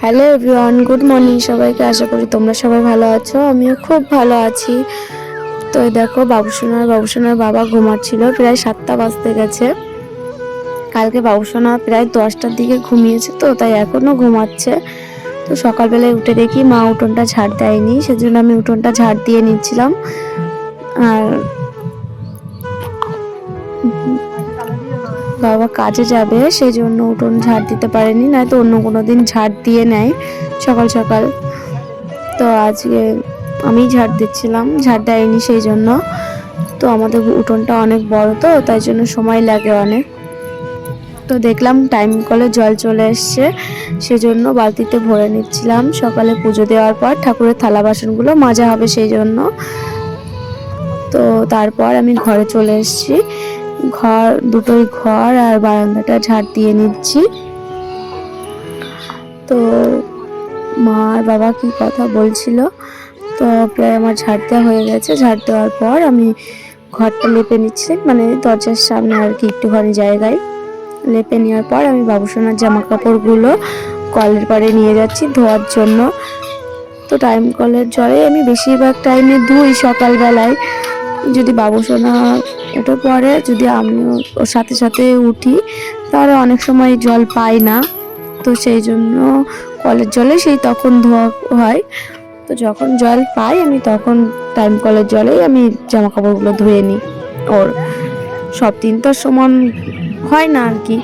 Hello everyone, good morning সবাইকে। আশা করি তোমরা সবাই ভালো আছো, আমিও খুব ভালো আছি। তো এই দেখো বাবুসোনার বাবা ঘুমাচ্ছিল, প্রায় 7টা বাজতে গেছে। কালকে বাবুসোনা প্রায় 10টার দিকে ঘুমিয়েছে, তো তাই এখনও ঘুমাচ্ছে। তো সকালবেলায় উঠে দেখি মা উঠোনটা ঝাড় দেয়নি, সেজন্য আমি উঠোনটা ঝাড় দিয়ে নিচ্ছিলাম। আর বাবা কাজে যাবে, সেই জন্য উঠোন ঝাড় দিতে পারেনি, নয়তো অন্য কোনো দিন ঝাড় দিয়ে নেয় সকাল সকাল। তো আজকে আমি ঝাড় দিচ্ছিলাম, ঝাড় দেয়নি সেই জন্য। তো আমাদের উঠোনটা অনেক বড়, তো তাই জন্য সময় লাগে অনেক। তো দেখলাম টাইম কলে জল চলে এসছে, সেজন্য বালতিতে ভরে নিচ্ছিলাম। সকালে পুজো দেওয়ার পর ঠাকুরের থালা বাসনগুলো মাজা হবে সেই জন্য। তো তারপর আমি ঘরে চলে এসেছি, দুটোই ঘর আর বারান্দাটা ঝাড় দিয়ে নিচ্ছি। তো মা আর বাবা কি কথা বলছিল, তো প্রায় আমার ঝাড় দেওয়া হয়ে গেছে। ঝাড় দেওয়ার পর আমি ঘরটা লেপে নিচ্ছি, মানে দরজার সামনে আর কি একটুখানি জায়গায় লেপে নেওয়ার পর আমি বাবুসোনার জামা কাপড়গুলো কলের পাড়ে নিয়ে যাচ্ছি ধোয়ার জন্য। তো টাইম কলের জলে আমি বেশিরভাগ টাইমে ধুই সকালবেলায়। যদি বাবুসোনা উঠে পড়ে, যদি আমিও ওর সাথে সাথে উঠি, তাহলে অনেক সময় জল পাই না, তো সেই জন্য কলের জলে সেই তখন ধোয়া হয়। তো যখন জল পাই আমি তখন টাইম কলের জলেই আমি জামা কাপড়গুলো ধুয়ে নিই। ওর সব দিন তো সমান হয় না আর কি।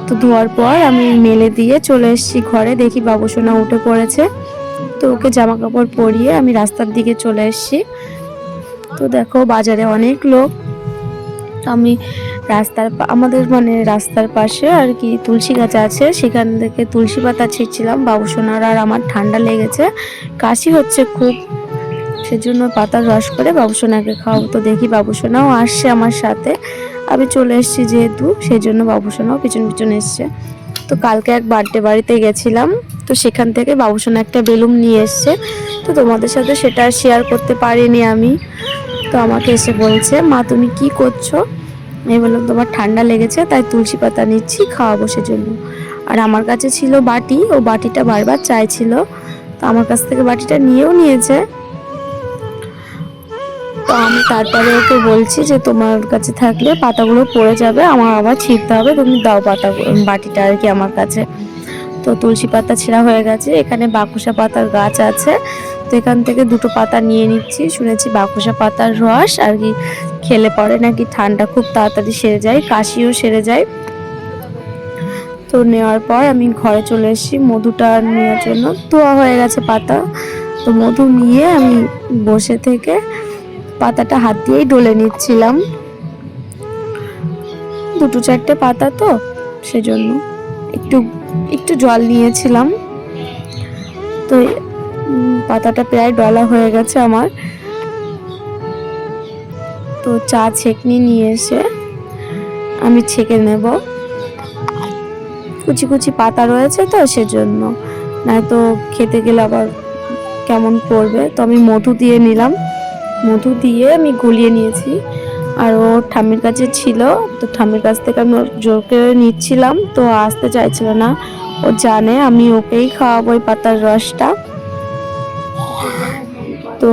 তো ধোয়ার পর আমি মেলে দিয়ে চলে এসেছি ঘরে, দেখি বাবুসোনা উঠে পড়েছে। তো ওকে জামা কাপড় পরিয়ে আমি রাস্তার দিকে চলে এসেছি। তো দেখো বাজারে অনেক লোক। আমি আমাদের মানে রাস্তার পাশে আর কি তুলসী গাছ আছে, সেখান থেকে তুলসী পাতা ছিঁড়ছিলাম। বাবুসোনার আর আমার ঠান্ডা লেগেছে, কাশি হচ্ছে খুব, সেজন্য পাতার রস করে বাবুসোনাকে খাওয়াবো। তো দেখি বাবুসোনাও আসছে আমার সাথে, আমি চলে এসেছি যেহেতু, সেই জন্য বাবুসোনাও পিছন পিছন এসছে। তো কালকে এক বার্থডে বাড়িতে গেছিলাম, তো সেখান থেকে বাবুসোনা একটা বেলুন নিয়ে এসছে। তো তোমাদের সাথে সেটা শেয়ার করতে পারিনি আমি। তো আমাকে এসে বলছে, মা তুমি কি করছো? আমি বললাম তোমার ঠান্ডা লেগেছে তাই তুলসী পাতা নিচ্ছি, খাওয়াবো সেজন্য। আর আমার কাছে ছিল বাটি, ও বাটিটা বারবার চাইছিল, তো আমার কাছ থেকে বাটিটা নিয়েও নিয়েছে। তো আমি তারপরে ওকে বলছি যে তোমার কাছে থাকলে পাতাগুলো পড়ে যাবে, আমার আবার ছিঁড়তে হবে, তুমি দাও বাটিটা আর কি আমার কাছে। তো তুলসী পাতা ছেঁড়া হয়ে গেছে, এখানে বাকুসা পাতার গাছ আছে, তো এখান থেকে দুটো পাতা নিয়ে নিচ্ছি। শুনেছি বাকুসা পাতার রস আর কি খেলে পরে নাকি ঠান্ডা খুব তাড়াতাড়ি সেরে যায়, কাশিও সেরে যায়। তো নেওয়ার পর আমি ঘরে চলে এসেছি মধুটা নেওয়ার জন্য। ধোয়া হয়ে গেছে পাতা, তো মধু নিয়ে আমি বসে থেকে পাতাটা হাত দিয়েই ডলে নিচ্ছিলাম। দুটো চারটে পাতা তো সেজন্য একটু একটু জল নিয়েছিলাম। তো পাতাটা প্রায় ডলা হয়ে গেছে আমার। তো চা ছেঁকনি নিয়ে এসে আমি ছেঁকে নেব, কুচি কুচি পাতা রয়েছে তো সেজন্য, নয়তো খেতে গেলে আবার কেমন করবে। তো আমি মধু দিয়ে নিলাম, মধু দিয়ে আমি গলিয়ে নিয়েছি। আর ও ঠাম্মির কাছে ছিল, তো ঠাম্মির কাছ থেকে আমি জোর করে নিচ্ছিলাম, তো আসতে চাইছিল না। ও জানে আমি ওকেই খাওয়াবো ওই পাতার রসটা। তো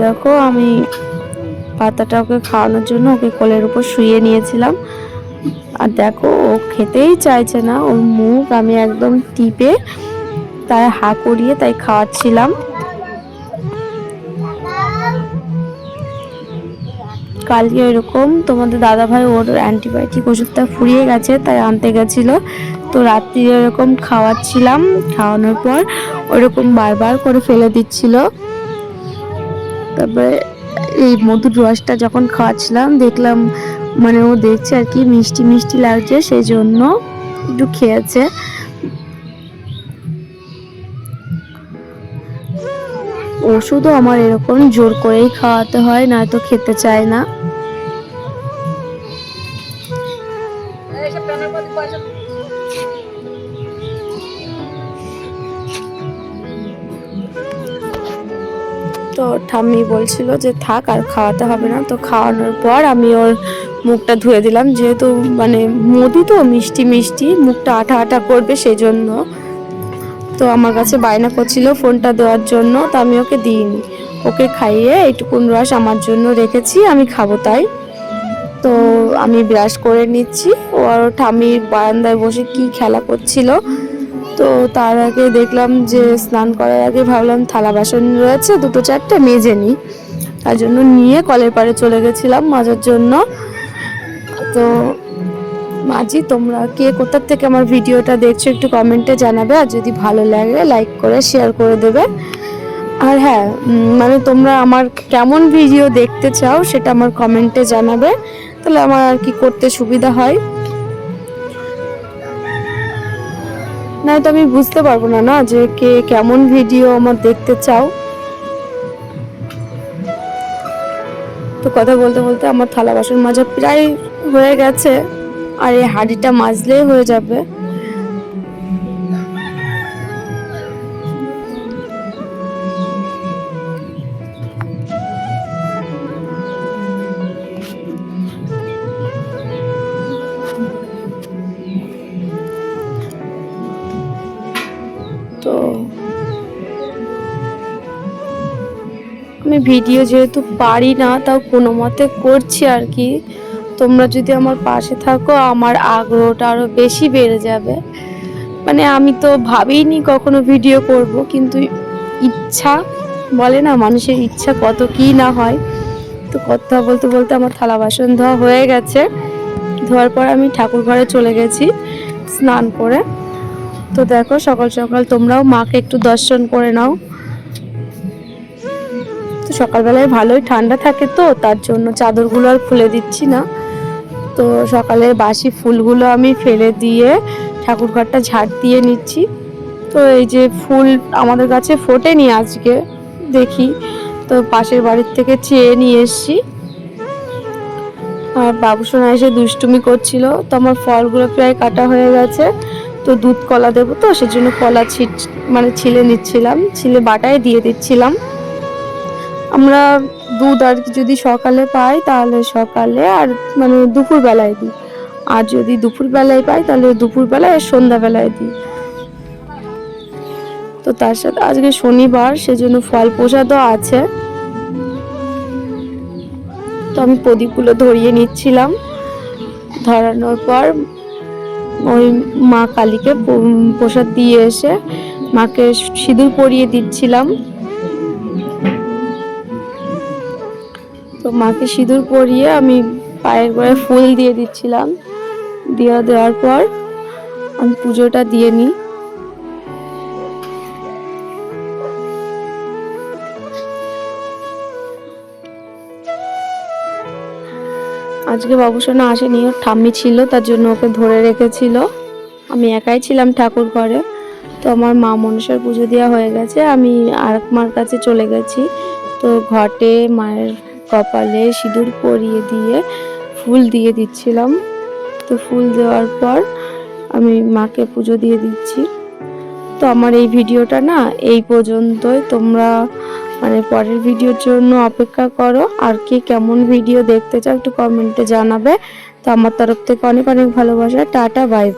দেখো আমি পাতাটা ওকে খাওয়ানোর জন্য ওকে কোলের উপর শুইয়ে নিয়েছিলাম। আর দেখো ও খেতেই চাইছে না, ওর মুখ আমি একদম টিপে তাই হা করিয়ে তাই খাওয়াচ্ছিলাম। কালকে এরকম তোমাদের দাদাভাই ওর অ্যান্টিবায়োটিক ওষুধটা ফুরিয়ে গেছে তাই আনতে গেছিল, তো রাত্রি এরকম খাওয়াচ্ছিলাম, খাওয়ানোর পর ওরকম বারবার করে ফেলে দিচ্ছিল। তারপরে এই মধুর রসটা যখন খাওয়াচ্ছিলাম দেখলাম মানে ও দেখছে আর কি মিষ্টি মিষ্টি লাগছে, সেই জন্য একটু খেয়েছে। ওষুধও আমার এরকম জোর করেই খাওয়াতে হয়, নয়তো খেতে চায় না। তো ঠাম্মি বলছিল যে থাক আর খাওয়াতে হবে না। তো খাওয়ানোর পর আমি ওর মুখটা ধুয়ে দিলাম, যেহেতু মানে মধু তো মিষ্টি মিষ্টি মুখটা আঠা আঠা করবে সেই জন্য। তো আমার কাছে বায়না করছিল ফোনটা দেওয়ার জন্য, তো আমি ওকে দিইনি। ওকে খাইয়ে এইটুকুন রস আমার জন্য রেখেছি, আমি খাবো তাই। তো আমি ব্রাশ করে নিচ্ছি, ওর ঠাম্মির বারান্দায় বসে কি খেলা করছিল। তো তার আগে দেখলাম যে স্নান করার আগে ভাবলাম থালা বাসন রয়েছে দুটো চারটে মেজে নিই, তার জন্য নিয়ে কলের পাড়ে চলে গেছিলাম মাজার জন্য। তো মাজি, তোমরা কে কোথা থেকে আমার ভিডিওটা দেখছো একটু কমেন্টে জানাবে, আর যদি ভালো লাগে লাইক করে শেয়ার করে দেবে। আর হ্যাঁ, মানে তোমরা আমার কেমন ভিডিও দেখতে চাও সেটা আমার কমেন্টে জানাবে, তাহলে আমার আর কি করতে সুবিধা হয়। না তো আমি বুঝতে পারবো না না যে কে কেমন ভিডিও আমার দেখতে চাও। তো কথা বলতে বলতে আমার থালা বাসন মাজা প্রায় হয়ে গেছে, আর এই হাঁড়িটা মাজলেই হয়ে যাবে। তো আমি ভিডিও যেহেতু পারি না, তাও কোনো মতে করছি আর কি। তোমরা যদি আমার পাশে থাকো আমার আগ্রহটা আরও বেশি বেড়ে যাবে। মানে আমি তো ভাবিনি কখনো ভিডিও করব, কিন্তু ইচ্ছা বলে না, মানুষের ইচ্ছা কত কি না হয়। তো কথা বলতে বলতে আমার থালা বাসন ধোয়া হয়ে গেছে। ধোয়ার পর আমি ঠাকুর ঘরে চলে গেছি স্নান করে। তো দেখো সকাল সকাল তোমরাও মাকে একটু দর্শন করে নাও। তো সকালবেলায় ভালোই ঠান্ডা থাকে, তো তার জন্য চাদরগুলো আর খুলে দিচ্ছি না। তো সকালে বাসি ফুলগুলো আমি ফেলে দিয়ে ঠাকুর ঘরটা ঝাড় দিয়ে নিচ্ছি। তো এই যে ফুল আমাদের কাছে ফোটেনি আজকে, দেখি তো পাশের বাড়ির থেকে চেয়ে নিয়ে এসছি। আর বাবুসোনা এসে দুষ্টুমি করছিল। তো আমার ফলগুলো প্রায় কাটা হয়ে গেছে, তো দুধ কলা দেবো, তো সেজন্য কলা ছিলে নিচ্ছিলাম, ছিলে বাটায় দিয়ে দিচ্ছিলাম। আমরা দুধ আর কি যদি সকালে পাই তাহলে সকালে, আর মানে দুপুর বেলায় দিই। আর যদি দুপুর বেলায় পাই তাহলে দুপুর বেলায় আর সন্ধ্যা বেলায় দিই। তো তার সাথে আজকে শনিবার, সেজন্য ফল প্রসাদও আছে। তো আমি প্রদীপগুলো ধরিয়ে নিচ্ছিলাম। ধরানোর পর ওই মা কালীকে প্রসাদ দিয়ে এসে মাকে সিঁদুর পরিয়ে দিচ্ছিলাম। তো মাকে সিঁদুর পরিয়ে আমি পায়ের গোড়ায় ফুল দিয়ে দিচ্ছিলাম। দেওয়ার পর আমি পুজোটা দিয়ে নিই। আজকে বাবুসোনা আসেনি, ওর ঠাম্মি ছিল, তার জন্য ওকে ধরে রেখেছিল। আমি একাই ছিলাম ঠাকুর ঘরে। তো আমার মা মনসার পুজো দেওয়া হয়ে গেছে, আমি আর মার কাছে চলে গেছি। তো ঘটে মায়ের কপালে সিঁদুর পরিয়ে দিয়ে ফুল দিয়ে দিচ্ছিলাম। তো ফুল দেওয়ার পর আমি মাকে পুজো দিয়ে দিচ্ছি। তো আমার এই ভিডিওটা না এই পর্যন্তই। তোমরা মানে পরের ভিডিওর জন্য অপেক্ষা করো, আর কি কেমন ভিডিও দেখতে চাও একটু কমেন্টে জানাবে। তো আমার তরফ থেকে অনেক অনেক ভালোবাসা, টাটা, বাই।